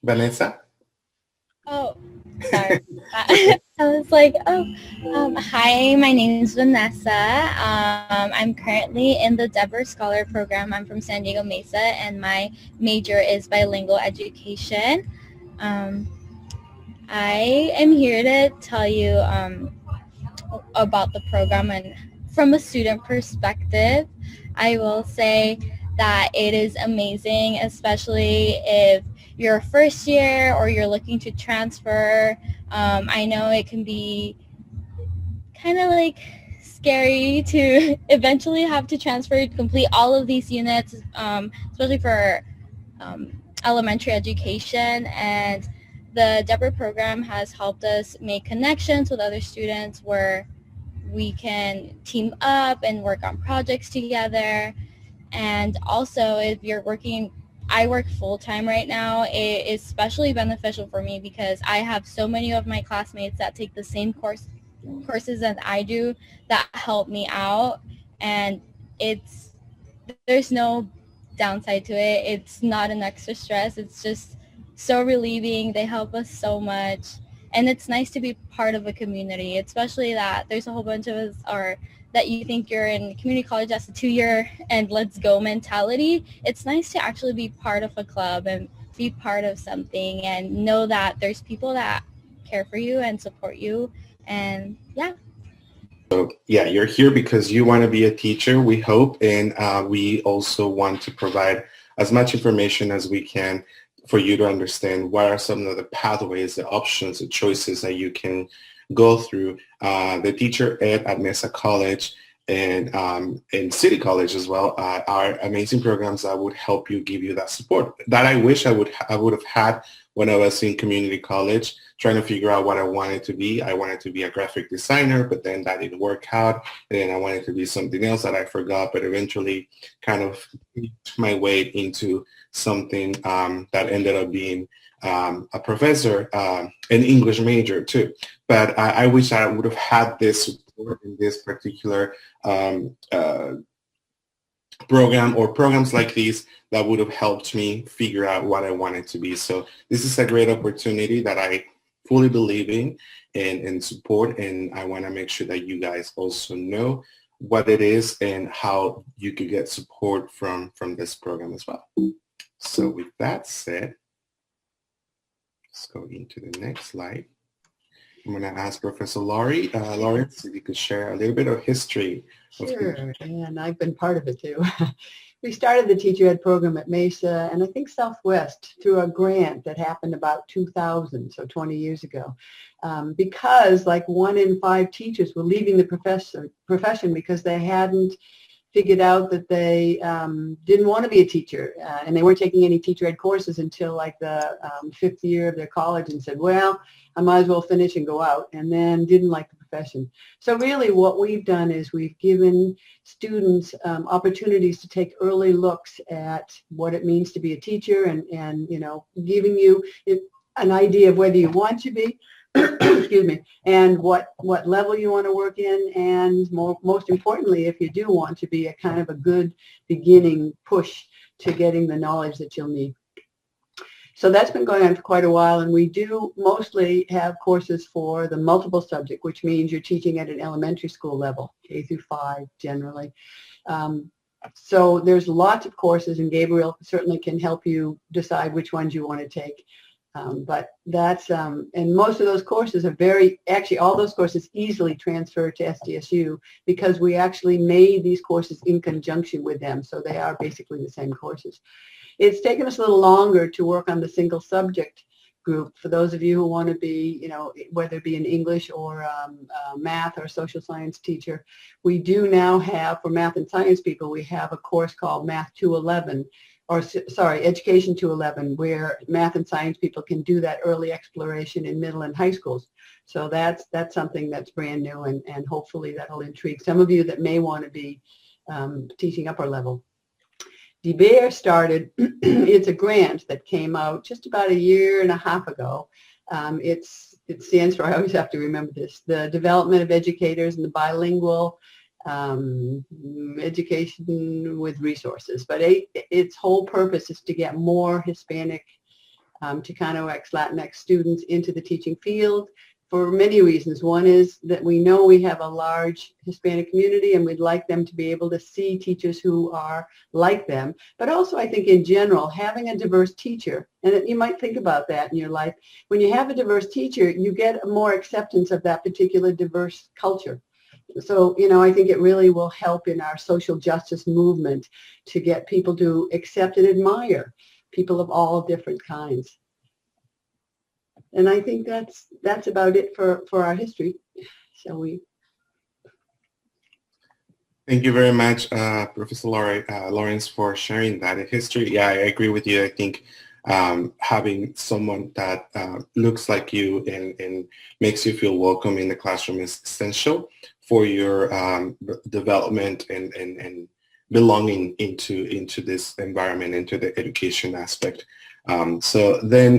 Vanessa? Oh, sorry. I was like, hi, my name is Vanessa. I'm currently in the DEBER Scholar Program. I'm from San Diego Mesa, and my major is bilingual education. Um, I am here to tell you about the program, and from a student perspective, I will say that it is amazing, especially if you're a first year or you're looking to transfer. I know it can be kind of like scary to eventually have to transfer to complete all of these units, especially for elementary education. And the DEBER program has helped us make connections with other students where we can team up and work on projects together. And also, if you're working, I work full time right now, it is especially beneficial for me because I have so many of my classmates that take the same courses that I do that help me out. And it's there's no downside to it. It's not an extra stress. It's just so relieving. They help us so much. And it's nice to be part of a community, especially that there's a whole bunch of us or that you think you're in community college as a 2 year and let's go mentality. It's nice to actually be part of a club and be part of something and know that there's people that care for you and support you. And yeah. So yeah, you're here because you want to be a teacher, we hope, and we also want to provide as much information as we can for you to understand what are some of the pathways, the options, the choices that you can go through. The teacher ed at Mesa College and in City College as well are amazing programs that would help you, give you that support that I wish I would have had when I was in community college, trying to figure out what I wanted to be. I wanted to be a graphic designer, but then that didn't work out. And then I wanted to be something else that I forgot, but eventually kind of my way into something that ended up being a professor, an English major too. But I wish I would have had this support in this particular program or programs like these that would have helped me figure out what I wanted to be. So this is a great opportunity that I fully believe in and support. And I want to make sure that you guys also know what it is and how you could get support from this program as well. So with that said, let's go into the next slide. I'm going to ask Professor Lawrence if you could share a little bit of history. Sure, and I've been part of it too. We started the teacher ed program at Mesa and I think Southwest through a grant that happened about 2000, so 20 years ago, because like 1 in 5 teachers were leaving the profession because they hadn't figured out that they didn't want to be a teacher and they weren't taking any teacher ed courses until like the 5th year of their college and said, well, I might as well finish and go out, and then didn't like the profession. So really what we've done is we've given students opportunities to take early looks at what it means to be a teacher and you know, giving you an idea of whether you want to be excuse me, and what level you want to work in, and most importantly, if you do want to be a kind of a good beginning push to getting the knowledge that you'll need. So that's been going on for quite a while, and we do mostly have courses for the multiple subject, which means you're teaching at an elementary school level, K through 5 generally. So there's lots of courses, and Gabriel certainly can help you decide which ones you want to take. But that's, and most of those courses are actually all those courses easily transfer to SDSU because we actually made these courses in conjunction with them. So they are basically the same courses. It's taken us a little longer to work on the single subject group. For those of you who want to be, you know, whether it be an English or math or social science teacher, we do now have, for math and science people, we have a course called Math 211, or sorry, Education 211, where math and science people can do that early exploration in middle and high schools. So that's something that's brand new, and hopefully that'll intrigue some of you that may want to be teaching upper level. DEBER started, it's a grant that came out just about 1.5 years ago. It stands for, I always have to remember this, the Development of Educators in the Bilingual Education with Resources. But its whole purpose is to get more Hispanic Chicano X Latinx students into the teaching field for many reasons. One is that we know we have a large Hispanic community and we'd like them to be able to see teachers who are like them. But also I think in general, having a diverse teacher, and you might think about that in your life, when you have a diverse teacher, you get more acceptance of that particular diverse culture. So, I think it really will help in our social justice movement to get people to accept and admire people of all different kinds. And I think that's about it for our history. Shall we? Thank you very much, Professor Lawrence, for sharing that history. Yeah, I agree with you. I think having someone that looks like you and makes you feel welcome in the classroom is essential for your development and belonging into this environment, into the education aspect. So then